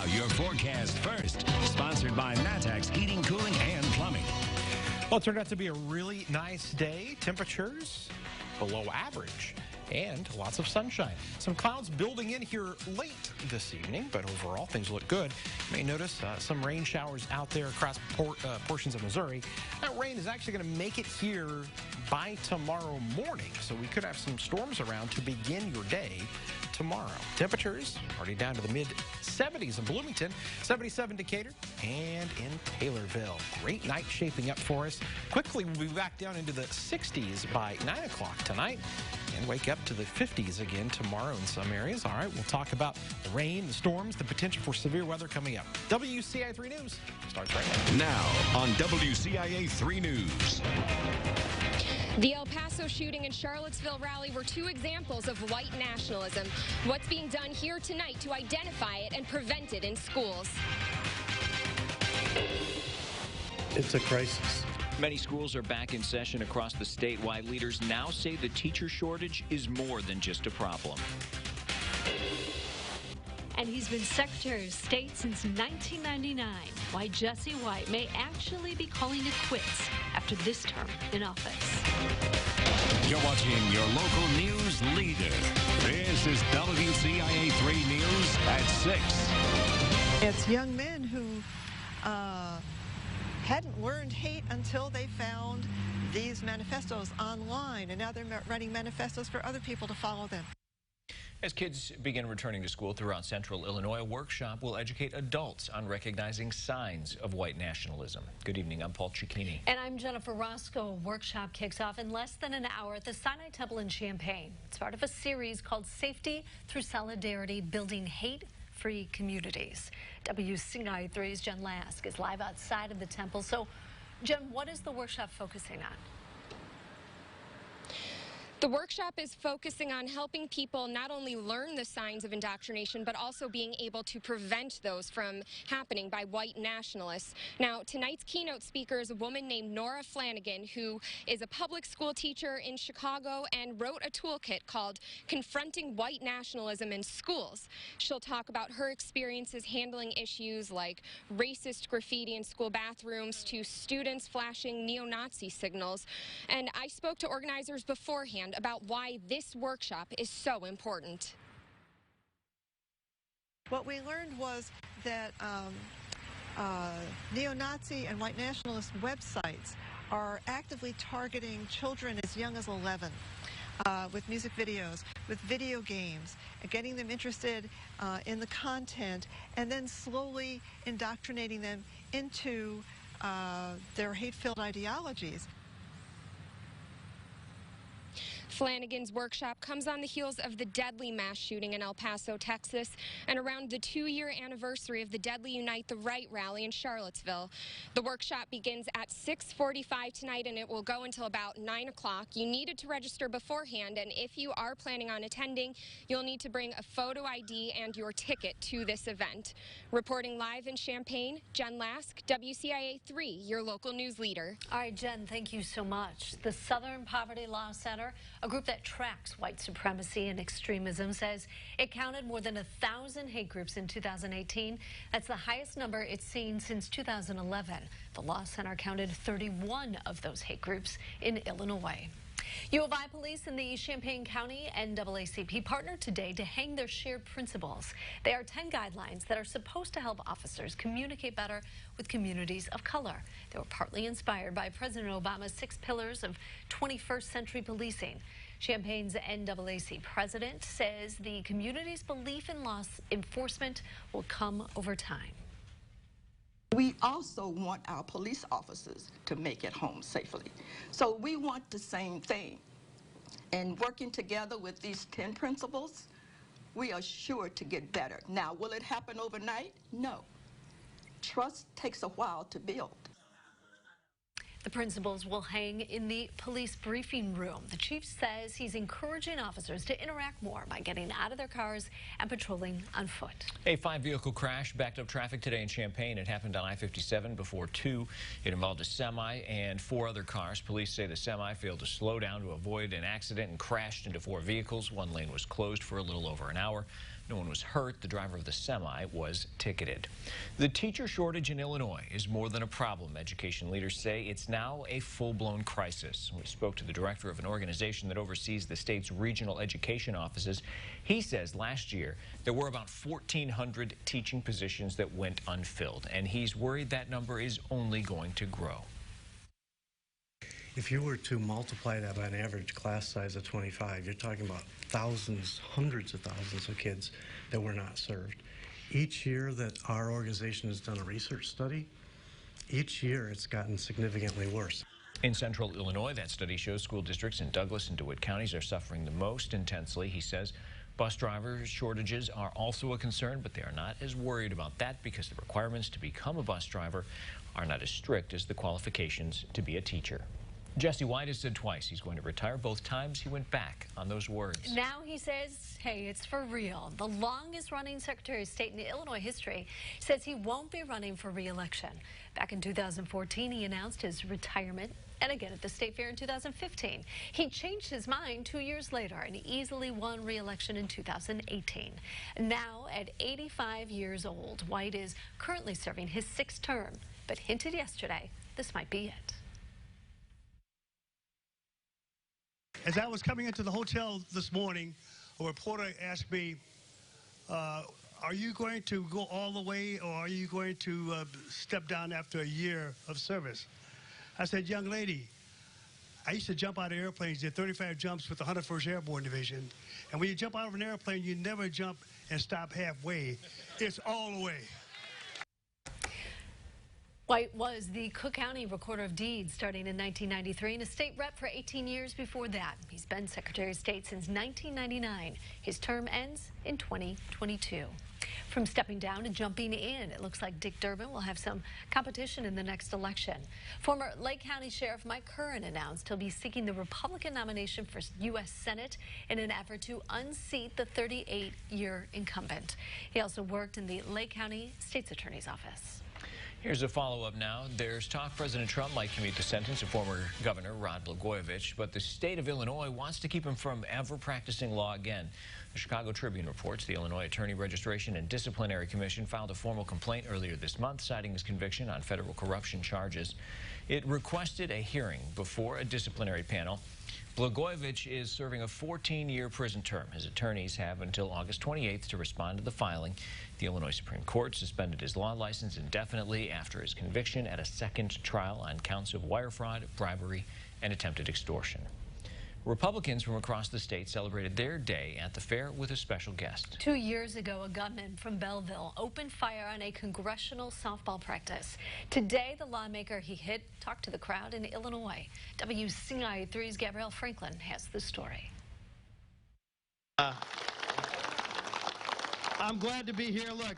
your forecast first. Sponsored by Matex Heating, Cooling, and Plumbing. Well, it turned out to be a really nice day. Temperatures below average and lots of sunshine. Some clouds building in here late this evening, but overall things look good. You may notice some rain showers out there across portions of Missouri. That rain is actually going to make it here by tomorrow morning, so we could have some storms around to begin your day tomorrow. Temperatures already down to the mid-70s in Bloomington, 77 Decatur, and in Taylorville. Great night shaping up for us. Quickly, we'll be back down into the 60s by 9 o'clock tonight and wake up to the 50s again tomorrow in some areas. All right, we'll talk about the rain, the storms, the potential for severe weather coming up. WCIA 3 News starts right now. Now on WCIA 3 News. The El Paso shooting and Charlottesville rally were two examples of white nationalism. What's being done here tonight to identify it and prevent it in schools? It's a crisis. Many schools are back in session across the state, while leaders now say the teacher shortage is more than just a problem. And he's been Secretary of State since 1999. Why Jesse White may actually be calling it quits after this term in office. You're watching your local news leader. This is WCIA 3 News at 6. It's young men who hadn't learned hate until they found these manifestos online, and now they're writing manifestos for other people to follow them. As kids begin returning to school throughout central Illinois, a workshop will educate adults on recognizing signs of white nationalism. Good evening, I'm Paul Cicchini. And I'm Jennifer Roscoe. A workshop kicks off in less than an hour at the Sinai Temple in Champaign. It's part of a series called Safety Through Solidarity, Building Hate-Free Communities. WCIA 3's Jen Lask is live outside of the temple. So, Jen, what is the workshop focusing on? The workshop is focusing on helping people not only learn the signs of indoctrination, but also being able to prevent those from happening by white nationalists. Now, tonight's keynote speaker is a woman named Nora Flanagan, who is a public school teacher in Chicago and wrote a toolkit called Confronting White Nationalism in Schools. She'll talk about her experiences handling issues like racist graffiti in school bathrooms to students flashing neo-Nazi signals. And I spoke to organizers beforehand about why this workshop is so important. What we learned was that neo-Nazi and white nationalist websites are actively targeting children as young as 11 with music videos, with video games, and getting them interested in the content, and then slowly indoctrinating them into their hate-filled ideologies. Flanagan's workshop comes on the heels of the deadly mass shooting in El Paso, Texas, and around the 2-year anniversary of the deadly Unite the Right rally in Charlottesville. The workshop begins at 6:45 tonight, and it will go until about 9 o'clock. You needed to register beforehand, and if you are planning on attending, you'll need to bring a photo ID and your ticket to this event. Reporting live in Champaign, Jen Lask, WCIA 3, your local news leader. All right, Jen, thank you so much. The Southern Poverty Law Center, a group that tracks white supremacy and extremism, says it counted more than 1,000 hate groups in 2018. That's the highest number it's seen since 2011. The Law Center counted 31 of those hate groups in Illinois. U of I police and the Champaign County NAACP partnered today to hang their shared principles. They are 10 guidelines that are supposed to help officers communicate better with communities of color. They were partly inspired by President Obama's 6 pillars of 21st century policing. Champaign's NAACP president says the community's belief in law enforcement will come over time. We also want our police officers to make it home safely. So we want the same thing. And working together with these 10 principles, we are sure to get better. Now, will it happen overnight? No. Trust takes a while to build. The principles will hang in the police briefing room. The chief says he's encouraging officers to interact more by getting out of their cars and patrolling on foot. A 5-vehicle crash backed up traffic today in Champaign. It happened on I-57 before 2. It involved a semi and 4 other cars. Police say the semi failed to slow down to avoid an accident and crashed into 4 vehicles. One lane was closed for a little over an hour. No one was hurt. The driver of the semi was ticketed. The teacher shortage in Illinois is more than a problem. Education leaders say it's now a full-blown crisis. We spoke to the director of an organization that oversees the state's regional education offices. He says last year there were about 1,400 teaching positions that went unfilled, and he's worried that number is only going to grow. If you were to multiply that by an average class size of 25, you're talking about thousands, hundreds of thousands of kids that were not served. Each year that our organization has done a research study, each year it's gotten significantly worse. In central Illinois, that study shows school districts in Douglas and DeWitt counties are suffering the most intensely. He says bus driver shortages are also a concern, but they are not as worried about that because the requirements to become a bus driver are not as strict as the qualifications to be a teacher. Jesse White has said twice he's going to retire. Both times he went back on those words. Now he says, hey, it's for real. The longest-running Secretary of State in Illinois history says he won't be running for re-election. Back in 2014, he announced his retirement, and again at the State Fair in 2015. He changed his mind 2 years later and easily won re-election in 2018. Now, at 85 years old, White is currently serving his 6th term, but hinted yesterday this might be it. As I was coming into the hotel this morning, a reporter asked me, are you going to go all the way or are you going to step down after a year of service? I said, young lady, I used to jump out of airplanes, did 35 jumps with the 101st Airborne Division. And when you jump out of an airplane, you never jump and stop halfway. It's all the way. White was the Cook County Recorder of Deeds starting in 1993 and a state rep for 18 years before that. He's been Secretary of State since 1999. His term ends in 2022. From stepping down to jumping in, it looks like Dick Durbin will have some competition in the next election. Former Lake County Sheriff Mike Curran announced he'll be seeking the Republican nomination for U.S. Senate in an effort to unseat the 38-year incumbent. He also worked in the Lake County State's Attorney's Office. Here's a follow-up now. There's talk President Trump might commute the sentence of former Governor Rod Blagojevich, but the state of Illinois wants to keep him from ever practicing law again. The Chicago Tribune reports the Illinois Attorney Registration and Disciplinary Commission filed a formal complaint earlier this month citing his conviction on federal corruption charges. It requested a hearing before a disciplinary panel. Blagojevich is serving a 14-year prison term. His attorneys have until August 28th to respond to the filing. The Illinois Supreme Court suspended his law license indefinitely after his conviction at a second trial on counts of wire fraud, bribery, and attempted extortion. Republicans from across the state celebrated their day at the fair with a special guest. 2 years ago, a gunman from Belleville opened fire on a congressional softball practice. Today, the lawmaker he hit talked to the crowd in Illinois. WCIA 3's Gabrielle Franklin has the story. I'm glad to be here. Look,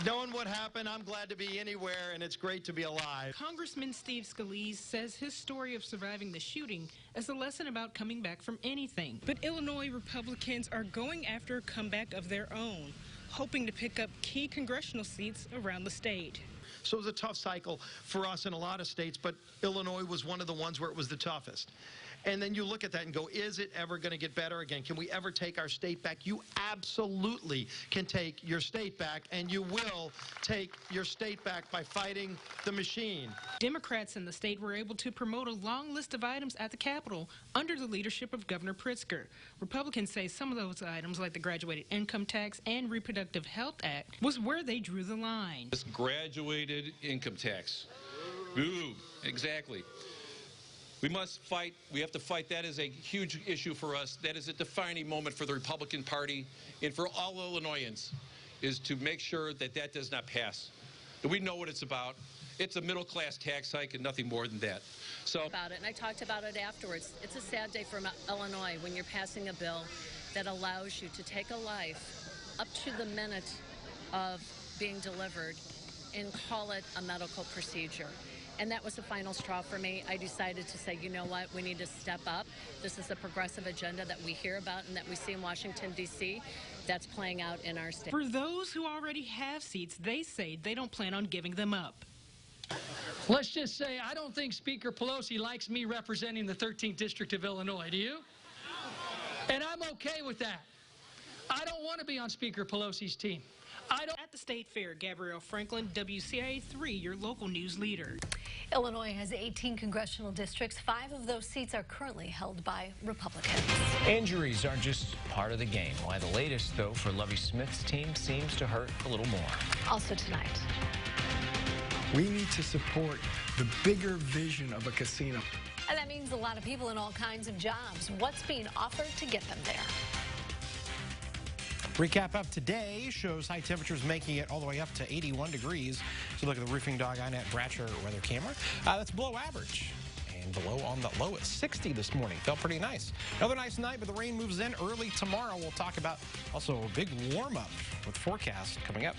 knowing what happened, I'm glad to be anywhere, and it's great to be alive. Congressman Steve Scalise says his story of surviving the shooting is a lesson about coming back from anything. But Illinois Republicans are going after a comeback of their own, hoping to pick up key congressional seats around the state. So it was a tough cycle for us in a lot of states, but Illinois was one of the ones where it was the toughest. And then you look at that and go, is it ever going to get better again? Can we ever take our state back? You absolutely can take your state back, and you will take your state back by fighting the machine. Democrats in the state were able to promote a long list of items at the Capitol under the leadership of Governor Pritzker. Republicans say some of those items, like the graduated income tax and reproductive health act, was where they drew the line. This graduated income tax. Ooh, exactly. We must fight. We have to fight. That is a huge issue for us. That is a defining moment for the Republican Party and for all Illinoisans, is to make sure that that does not pass. That we know what it's about. It's a middle-class tax hike and nothing more than that. So about it, and I talked about it afterwards. It's a sad day for Illinois when you're passing a bill that allows you to take a life up to the minute of being delivered and call it a medical procedure. And that was the final straw for me. I decided to say, you know what, we need to step up. This is a progressive agenda that we hear about and that we see in Washington, D.C. That's playing out in our state. For those who already have seats, they say they don't plan on giving them up. Let's just say I don't think Speaker Pelosi likes me representing the 13th District of Illinois. Do you? And I'm okay with that. I don't want to be on Speaker Pelosi's team. At the State Fair, Gabrielle Franklin, WCIA 3, your local news leader. Illinois has 18 congressional districts. 5 of those seats are currently held by Republicans. Injuries are just part of the game. Why the latest, though, for Lovie Smith's team seems to hurt a little more. Also tonight. We need to support the bigger vision of a casino. And that means a lot of people in all kinds of jobs. What's being offered to get them there? Recap of today shows high temperatures making it all the way up to 81 degrees. So look at the Roofing Dog INET Bratcher weather camera. That's below average. And below on the low at 60 this morning. Felt pretty nice. Another nice night, but the rain moves in early tomorrow. We'll talk about also a big warm-up with forecast coming up.